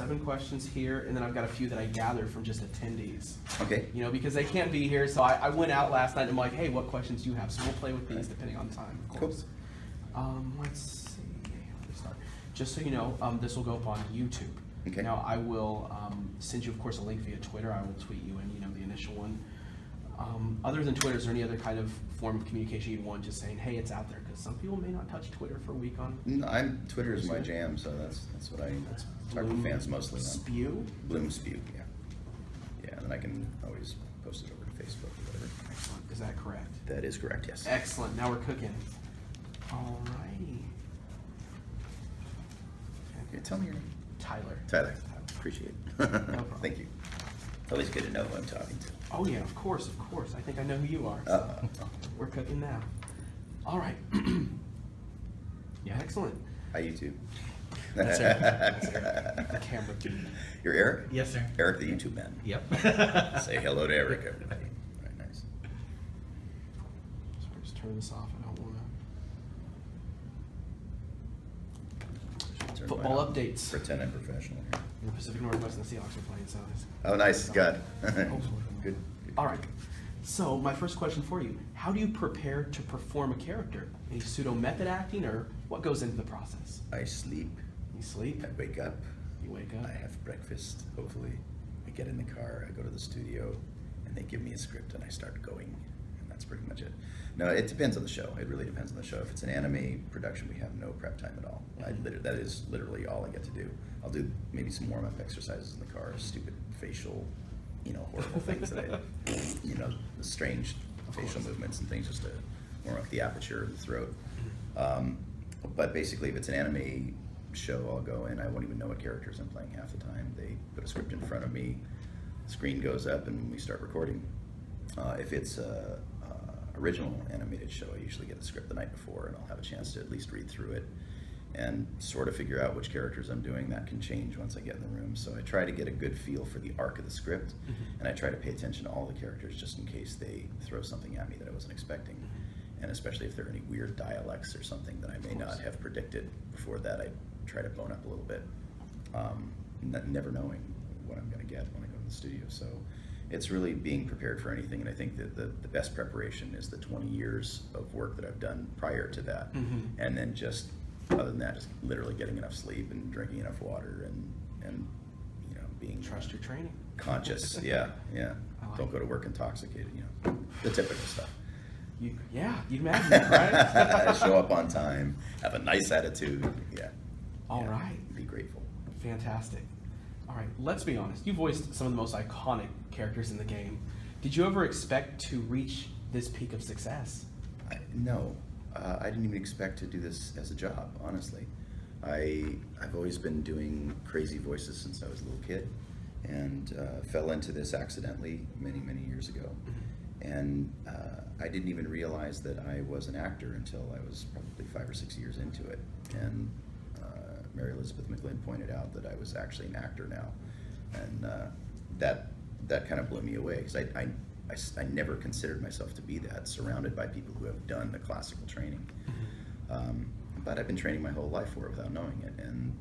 7 questions here, and then I've got a few that I gathered from just attendees. Okay. You know, because they can't be here, so I went out last night and I'm like, hey, what questions do you have? So we'll play with these depending on time, of course. Cool. Let's see. Let me start. Just so you know, this will go up on YouTube. Okay. Now I will send you, of course, a link via Twitter. I will tweet you in, the initial one. Other than Twitter, is there any other kind of form of communication you'd want, just saying, hey, it's out there? Because some people may not touch Twitter for a week on. No, Twitter is my jam, so that's what I talk to fans mostly on. Spew? Bloom Spew, yeah. Yeah, and then I can always post it over to Facebook or whatever. Excellent. Is that correct? That is correct, yes. Excellent. Now we're cooking. Alrighty. Okay, tell me your name. Tyler. Tyler. Appreciate it. No problem. Thank you. Always good to know who I'm talking to. Oh yeah, of course, of course. I think I know who you are. So we're cooking now. All right. Yeah, excellent. Hi, you too. That's Eric. That's Eric. The camera feed. You're Eric? Yes, sir. Eric, the YouTube man. Yep. Say hello to Eric, everybody. Very nice. So I just turn this off. I don't want to. Turn Football mine off. updates. Pretend I'm professional here. The Pacific Northwest and the Seahawks are playing, so it's Oh, nice. Good. Hopefully. Good. All right. So my first question for you: how do you prepare to perform a character? Any pseudo method acting, or what goes into the process? I sleep. You sleep. I wake up. You wake up. I have breakfast, hopefully. I get in the car, I go to the studio, and they give me a script and I start going. And that's pretty much it. No, it depends on the show. It really depends on the show. If it's an anime production, we have no prep time at all. That is literally all I get to do. I'll do maybe some warm-up exercises in the car, stupid facial, horrible things that the strange facial movements and things just to warm up the aperture of the throat. But basically, if it's an anime show, I'll go in. I won't even know what characters I'm playing half the time. They put a script in front of me, screen goes up, and we start recording. If it's a original animated show, I usually get the script the night before, and I'll have a chance to at least read through it and sort of figure out which characters I'm doing. That can change once I get in the room. So I try to get a good feel for the arc of the script, and I try to pay attention to all the characters just in case they throw something at me that I wasn't expecting. And especially if there are any weird dialects or something that I may not have predicted before that, I try to bone up a little bit, never knowing what I'm going to get when I go to the studio. So it's really being prepared for anything, and I think that the best preparation is the 20 years of work that I've done prior to that, and then just, other than that, just literally getting enough sleep and drinking enough water and being Trust your training. conscious. Yeah. like Don't go to work intoxicated, the typical stuff. You'd imagine that, right? Show up on time, have a nice attitude. All right. Be grateful. Fantastic. All right, let's be honest. You voiced some of the most iconic characters in the game. Did you ever expect to reach this peak of success? No, I didn't even expect to do this as a job, honestly. I've always been doing crazy voices since I was a little kid, and fell into this accidentally many, many years ago. And I didn't even realize that I was an actor until I was probably 5 or 6 years into it. And Mary Elizabeth McGlynn pointed out that I was actually an actor now, and that kind of blew me away, because I never considered myself to be that, surrounded by people who have done the classical training. But I've been training my whole life for it without knowing it. And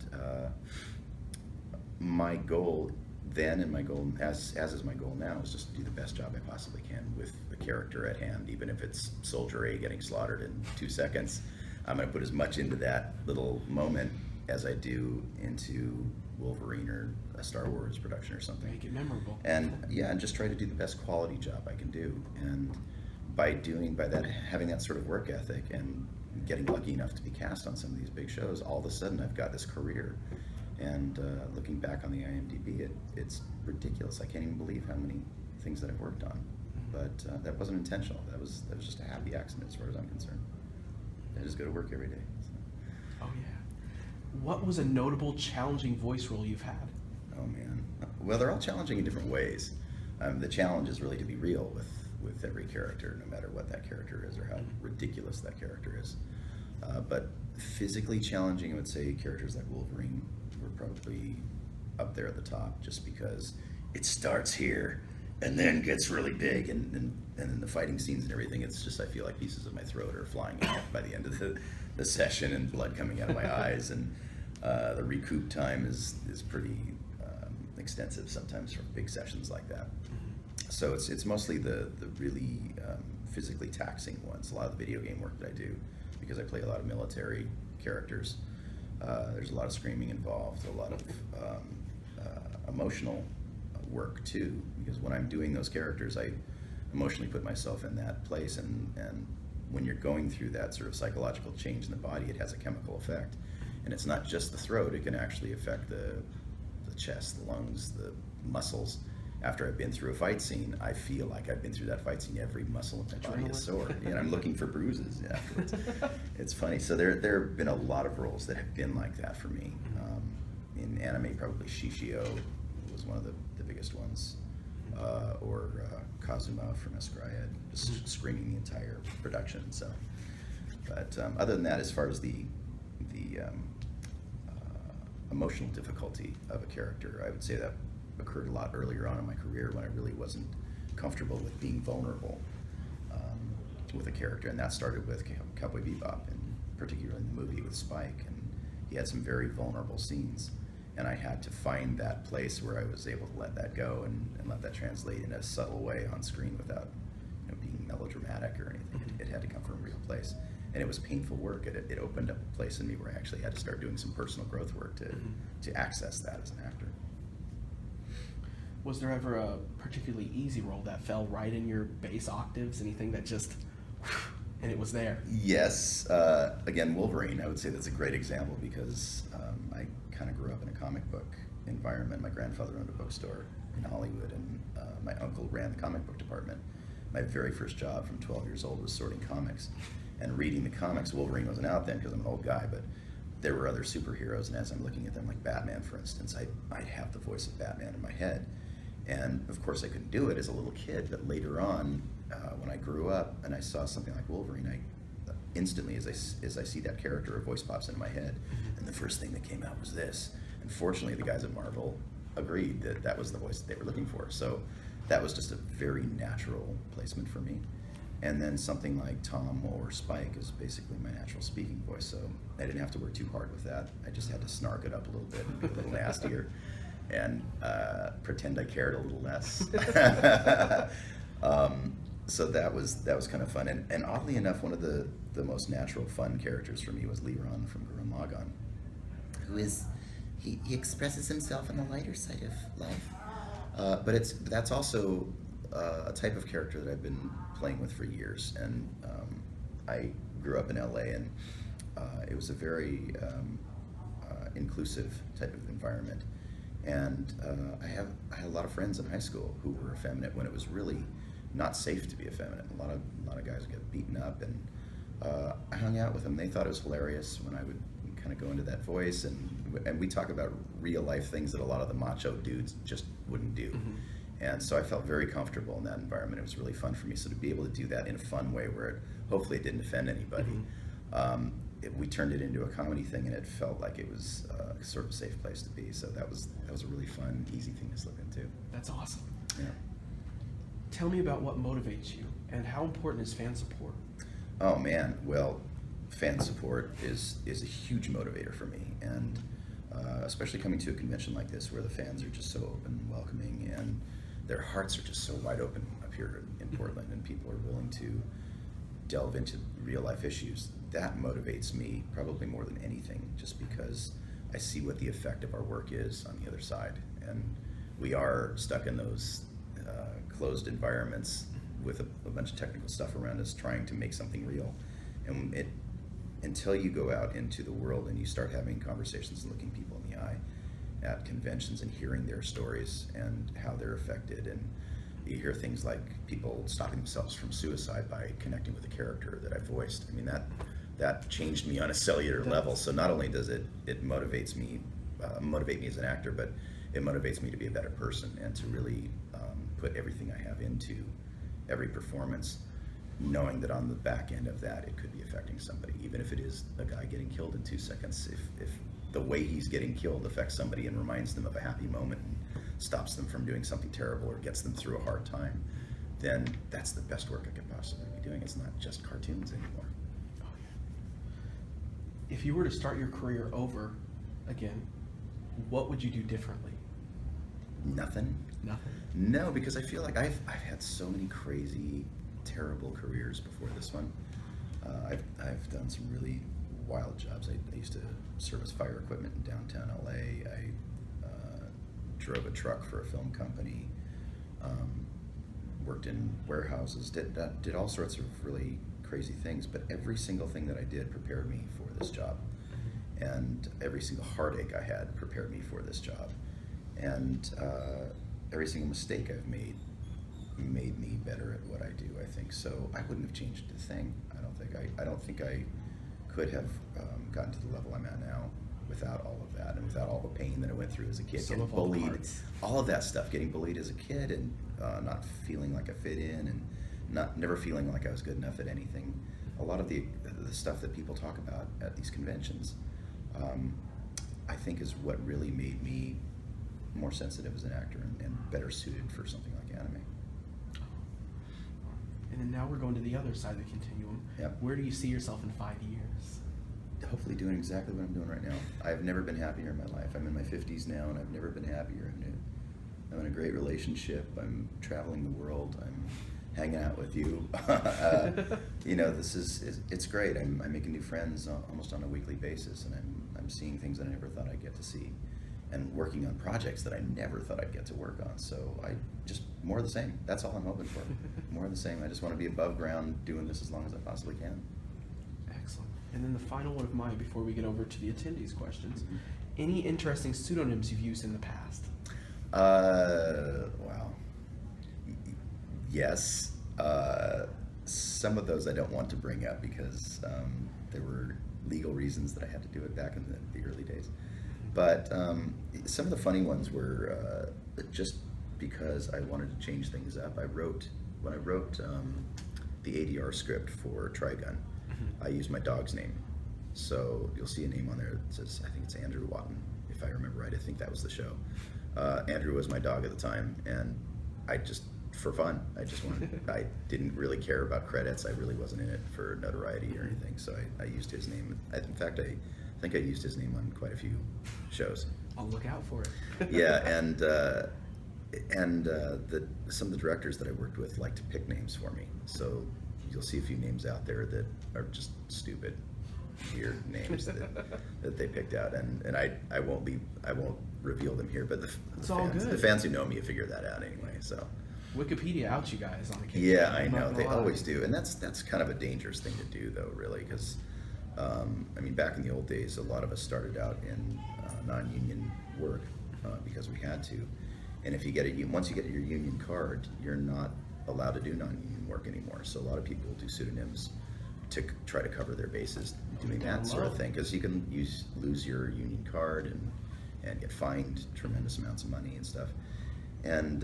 my goal then, and my goal as is my goal now, is just to do the best job I possibly can with the character at hand. Even if it's Soldier A getting slaughtered in 2 seconds, I'm going to put as much into that little moment as I do into Wolverine or a Star Wars production or something. Make it memorable. And and just try to do the best quality job I can do. And by that, having that sort of work ethic and getting lucky enough to be cast on some of these big shows, all of a sudden I've got this career. And looking back on the IMDb, it's ridiculous. I can't even believe how many things that I've worked on. But that wasn't intentional. That was just a happy accident as far as I'm concerned. I just go to work every day. So. Oh yeah. What was a notable, challenging voice role you've had? Oh man. Well, they're all challenging in different ways. The challenge is really to be real with every character, no matter what that character is or how ridiculous that character is. But physically challenging, I would say characters like Wolverine were probably up there at the top, just because it starts here and then gets really big, and then the fighting scenes and everything, it's just, I feel like pieces of my throat are flying out by the end of the session, and blood coming out of my eyes, and the recoup time is pretty extensive sometimes for big sessions like that. So it's mostly the really physically taxing ones. A lot of the video game work that I do, because I play a lot of military characters. There's a lot of screaming involved, a lot of emotional work too, because when I'm doing those characters, I emotionally put myself in that place, and when you're going through that sort of psychological change in the body, it has a chemical effect. And it's not just the throat, it can actually affect the chest, the lungs, the muscles. After I've been through a fight scene, I feel like I've been through that fight scene. Every muscle in my body is sore, and I'm looking for bruises afterwards. It's funny. So there have been a lot of roles that have been like that for me. In anime, probably Shishio was one of the biggest ones, or Kazuma from Escryed, just screaming the entire production. So, but other than that, as far as the emotional difficulty of a character, I would say that occurred a lot earlier on in my career, when I really wasn't comfortable with being vulnerable with a character, and that started with Cowboy Bebop, and particularly in the movie with Spike, and he had some very vulnerable scenes, and I had to find that place where I was able to let that go and let that translate in a subtle way on screen without being melodramatic or anything. It had to come from a real place, and it was painful work. It opened up a place in me where I actually had to start doing some personal growth work to access that as an actor. Was there ever a particularly easy role that fell right in your bass octaves? Anything that just, and it was there? Yes. Again, Wolverine, I would say that's a great example, because I kind of grew up in a comic book environment. My grandfather owned a bookstore in Hollywood, and my uncle ran the comic book department. My very first job from 12 years old was sorting comics and reading the comics. Wolverine wasn't out then because I'm an old guy, but there were other superheroes, and as I'm looking at them, like Batman, for instance, I'd have the voice of Batman in my head. And of course I couldn't do it as a little kid, but later on, when I grew up and I saw something like Wolverine, I instantly, as I see that character, a voice pops into my head, and the first thing that came out was this. And fortunately, the guys at Marvel agreed that that was the voice that they were looking for. So that was just a very natural placement for me. And then something like Tom or Spike is basically my natural speaking voice, so I didn't have to work too hard with that. I just had to snark it up a little bit and be a little nastier, and pretend I cared a little less. So that was kind of fun. And oddly enough, one of the most natural fun characters for me was Liron from Gurren Lagann, who is, he expresses himself on the lighter side of life. But that's also a type of character that I've been playing with for years. And I grew up in LA, and it was a very inclusive type of environment. And I had a lot of friends in high school who were effeminate when it was really not safe to be effeminate. A lot of guys would get beaten up, and I hung out with them. They thought it was hilarious when I would kind of go into that voice, and we talk about real life things that a lot of the macho dudes just wouldn't do. And so I felt very comfortable in that environment. It was really fun for me. So to be able to do that in a fun way, where hopefully it didn't offend anybody, we turned it into a comedy thing, and it felt like it was sort of a safe place to be. So that was a really fun, easy thing to slip into. That's awesome. Yeah. Tell me about what motivates you, and how important is fan support? Oh man, well, fan support is a huge motivator for me, and especially coming to a convention like this, where the fans are just so open and welcoming, and their hearts are just so wide open up here in Portland, and people are willing to delve into real life issues. That motivates me probably more than anything, just because I see what the effect of our work is on the other side. And we are stuck in those closed environments with a bunch of technical stuff around us, trying to make something real. And until you go out into the world and you start having conversations and looking people in the eye at conventions and hearing their stories and how they're affected, and you hear things like people stopping themselves from suicide by connecting with a character that I voiced. I mean, that changed me on a cellular level. So not only does it motivate me as an actor, but it motivates me to be a better person and to really put everything I have into every performance, knowing that on the back end of that, it could be affecting somebody, even if it is a guy getting killed in 2 seconds. If the way he's getting killed affects somebody and reminds them of a happy moment and stops them from doing something terrible or gets them through a hard time, then that's the best work I could possibly be doing. It's not just cartoons anymore. Oh, yeah. If you were to start your career over again, what would you do differently? Nothing. Nothing. No, because I feel like I've had so many crazy, terrible careers before this one. I've done some really wild jobs. I used to service fire equipment in downtown LA. I drove a truck for a film company. Worked in warehouses. Did all sorts of really crazy things. But every single thing that I did prepared me for this job, and every single heartache I had prepared me for this job, and every single mistake I've made me better at what I do, I think. So I wouldn't have changed a thing. I don't think I could have gotten to the level I'm at now without all of that, and without all the pain that I went through as a kid, Some getting of all the bullied, parts. all of that stuff, getting bullied as a kid, and not feeling like I fit in, and never feeling like I was good enough at anything. A lot of the stuff that people talk about at these conventions, I think is what really made me more sensitive as an actor and better suited for something like anime. And then now we're going to the other side of the continuum. Yep. Where do you see yourself in 5 years? Hopefully doing exactly what I'm doing right now. I've never been happier in my life. I'm in my 50s now, and I've never been happier. I'm in a great relationship. I'm traveling the world. I'm hanging out with you. You know, it's great. I'm making new friends almost on a weekly basis, and I'm seeing things that I never thought I'd get to see, and working on projects that I never thought I'd get to work on. So I just, more of the same. That's all I'm hoping for. More of the same. I just want to be above ground doing this as long as I possibly can. Excellent. And then the final one of mine before we get over to the attendees' questions. Mhm. Any interesting pseudonyms you've used in the past? Wow. Yes. Some of those I don't want to bring up because there were legal reasons that I had to do it back in the early days. But some of the funny ones were just because I wanted to change things up. When I wrote the ADR script for Trigun, I used my dog's name. So you'll see a name on there that says, I think it's Andrew Watton, if I remember right. I think that was the show. Andrew was my dog at the time, and I just, for fun, I didn't really care about credits. I really wasn't in it for notoriety or anything, so I used his name. In fact, I think I used his name on quite a few shows. I'll look out for it. Yeah, and some of the directors that I worked with like to pick names for me. So you'll see a few names out there that are just stupid, weird names that they picked out, and I won't reveal them here. But the fans who know me figure that out anyway. So Wikipedia outs you guys on occasion. yeah, I I'm not know gonna they lie. always do, and that's kind of a dangerous thing to do, though, really, because I mean, back in the old days, a lot of us started out in non-union work because we had to, and if you get once you get your union card, you're not allowed to do non-union work anymore. So a lot of people do pseudonyms to try to cover their bases, doing that sort of thing, because you can lose your union card and get fined tremendous amounts of money and stuff. And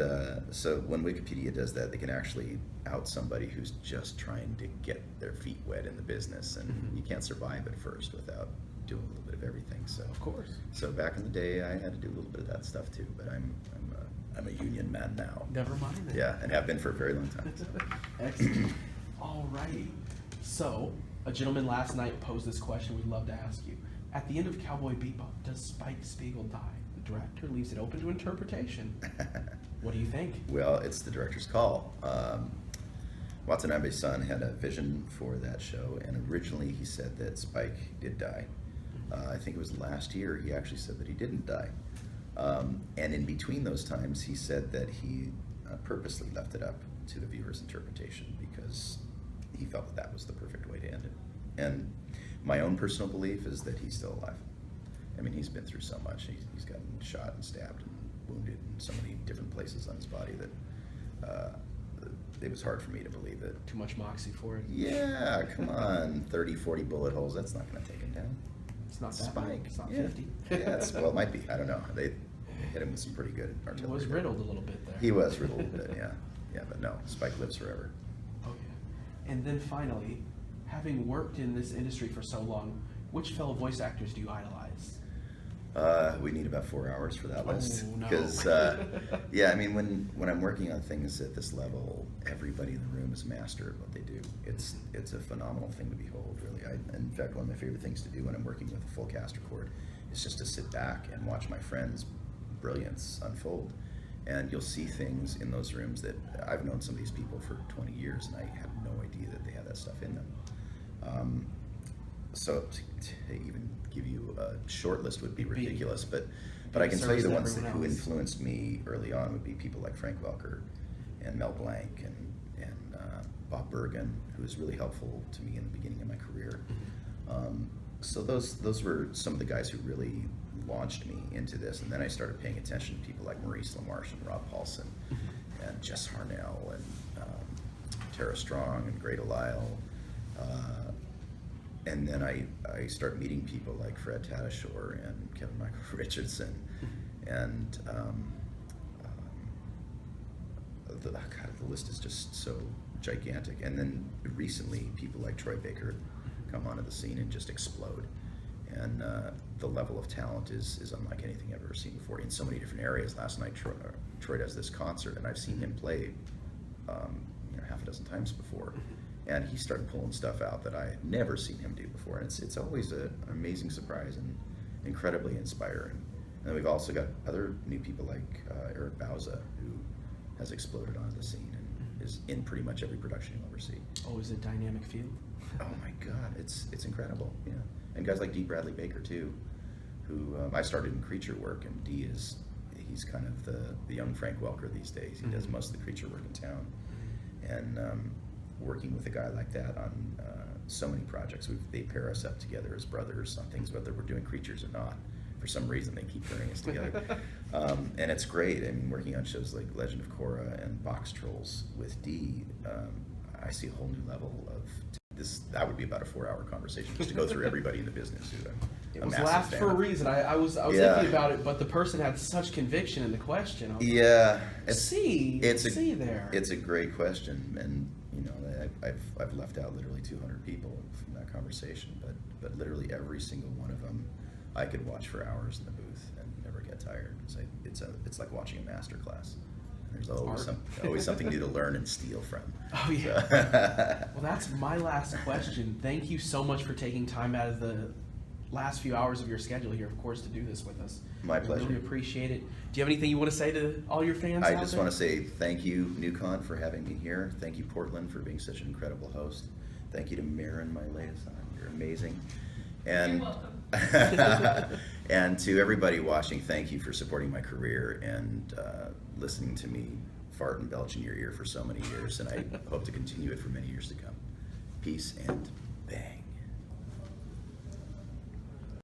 so when Wikipedia does that, they can actually out somebody who's just trying to get their feet wet in the business, and you can't survive at first without doing a little bit of everything. So Of course. So back in the day, I had to do a little bit of that stuff too. But I'm a union man now. Never mind that. Yeah, and have been for a very long time. So. Excellent. Alrighty. So, a gentleman last night posed this question we'd love to ask you. At the end of Cowboy Bebop, does Spike Spiegel die? The director leaves it open to interpretation. What do you think? Well, it's the director's call. Watanabe's son had a vision for that show, and originally he said that Spike did die. I think it was last year he actually said that he didn't die. And in between those times, he said that he purposely left it up to the viewer's interpretation because he felt that was the perfect way to end it. And my own personal belief is that he's still alive. I mean, he's been through so much. He's gotten shot and stabbed and wounded in so many different places on his body that it was hard for me to believe it. Too much moxie for it. Yeah, come on, 30, 40 bullet holes, that's not going to take him down. It's not that Spike. big. It's not Yeah. 50. Yeah, well, it might be. I don't know. They hit him with some pretty good He artillery. was there. riddled a little bit there. He was riddled a little bit, yeah. Yeah, but no, Spike lives forever. Oh, yeah. And then finally, having worked in this industry for so long, which fellow voice actors do you idolize? We need about 4 hours for that list. Oh, no. Because, yeah, I mean, when I'm working on things at this level, everybody in the room is master at what they do. It's a phenomenal thing to behold, really. In fact, one of my favorite things to do when I'm working with a full cast record is just to sit back and watch my friends' brilliance unfold. And you'll see things in those rooms that I've known some of these people for 20 years, and I had no idea that they had that stuff in them. So to even give you a short list would be ridiculous, but I can tell you the ones who influenced me early on would be people like Frank Welker and Mel Blanc and Bob Bergen, who was really helpful to me in the beginning of my career. So those were some of the guys who really launched me into this, and then I started paying attention to people like Maurice LaMarche and Rob Paulson and Jess Harnell and Tara Strong and Greta Lyle. And then I started meeting people like Fred Tatasciore and Kevin Michael Richardson, and the list is just so gigantic. And then recently, people like Troy Baker come onto the scene and just explode. And the level of talent is unlike anything I've ever seen before in so many different areas. Last night, Troy does this concert, and I've seen him play half a dozen times before. And he started pulling stuff out that I had never seen him do before. And it's always an amazing surprise and incredibly inspiring. And then we've also got other new people like Eric Bauza, who has exploded onto the scene and is in pretty much every production you'll ever see. Always a dynamic field. Oh my God, it's incredible, yeah. And guys like D. Bradley Baker too, who I started in creature work, and he's kind of the young Frank Welker these days. He does most of the creature work in town. And working with a guy like that on so many projects, they pair us up together as brothers on things, whether we're doing creatures or not. For some reason, they keep pairing us together. And it's great. I mean, working on shows like Legend of Korra and Box Trolls with D, I see a whole new level of this. That would be about a 4-hour conversation just to go through everybody in the business. It was last for a reason. I was thinking about it, but the person had such conviction in the question. It's a great question, and I've left out literally 200 people from that conversation, but literally every single one of them I could watch for hours in the booth and never get tired. It's like watching a master class. There's always something new to learn and steal from. Oh yeah. So. Well, that's my last question. Thank you so much for taking time out of the last few hours of your schedule here, of course, to do this with us. My pleasure. I really appreciate it. Do you have anything you want to say to all your fans? I just want to say thank you, NewCon, for having me here. Thank you, Portland, for being such an incredible host. Thank you to Marin, my liaison. You're amazing. And you're welcome. And to everybody watching, thank you for supporting my career and listening to me fart and belch in your ear for so many years. And I hope to continue it for many years to come. Peace and